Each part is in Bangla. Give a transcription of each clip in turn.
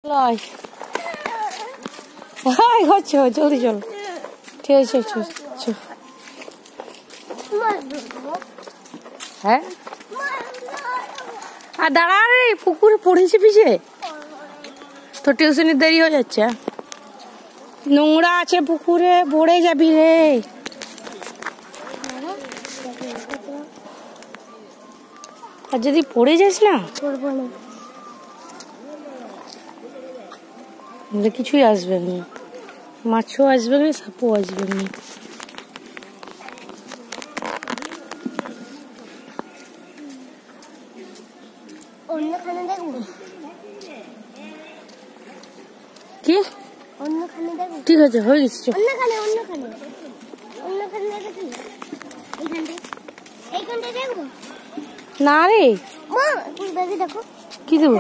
জলদি চলো, ঠিক আছে। হ্যাঁ আর দাঁড়া রে, পুকুরে পড়েছে পিছে তো টিউশনের দেরি হয়ে যাচ্ছে। নোংরা আছে পুকুরে, পড়ে যাবি রে। আর যদি পড়ে যাস না কিছুই আসবে না, মাছও আসবে না, সাপও আসবে না। কি ঠিক আছে, হয়ে গেছে। না রে কি দেবো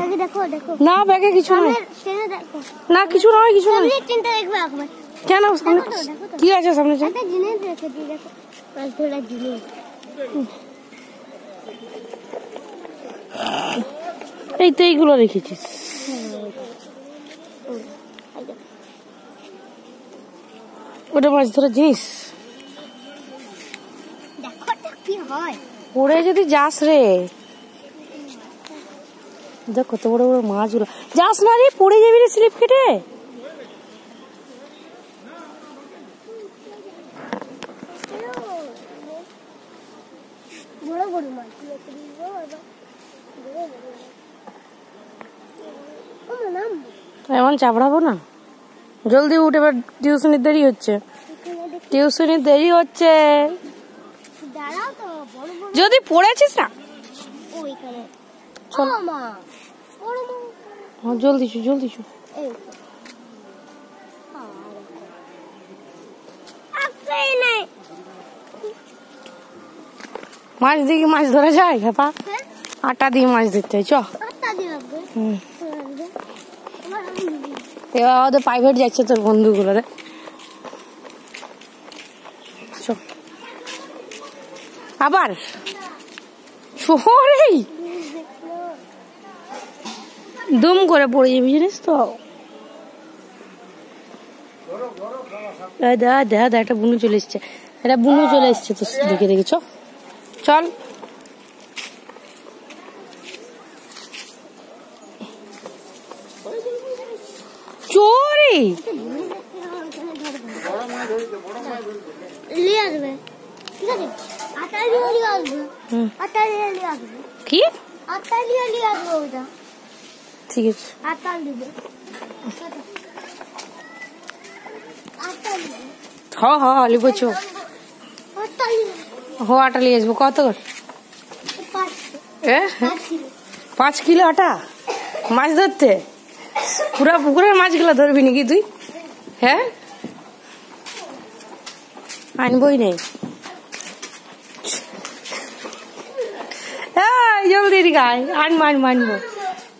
না, ব্যাগে কিছু নয়, না কিছু নয়, কিছু নয়। কেন কি আছে সামনে? এই তো এইগুলো রেখেছিস। ওটা মাছ ধরার জিনিস, পড়ে যদি যাস রে, দেখ কত বড় বড় মাছগুলো। যাস না রে, পড়ে যাবি রে স্লিপ কেটে। এমন চাপড়াবো না, জলদি উঠে, এবার টিউশনের দেরি হচ্ছে, যদি পড়েছিস না চল, জলদি চল। মাছ দিয়ে মাছ ধরা যায়? হ্যাঁ, আটা দিয়ে মাছ ধরতে হয়। চ এবার ওদের প্রাইভেট যাচ্ছে তোর বন্ধুগুলো রে। আবার শহরে দুম করে পড়ে যাবি জানিস তো। দেখা একটা বুনু চলে এসছে, তো দেখে চল। চোরে কি ঠিক আছে, লিবো চো আটা নিয়ে আসবো। কত 5 কিলো আটা মাছ ধরতে? পুরা পুকুরের মাছগুলো ধরবি নাকি তুই? হ্যাঁ, আনবই নেই। জলদি গায়ে আনবো,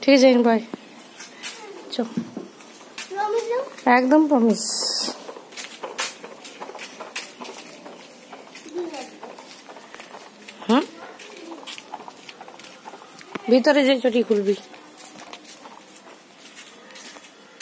ঠিক আছে ভাই, একদম প্রমিস। ভিতরে যে চটি খুলবি।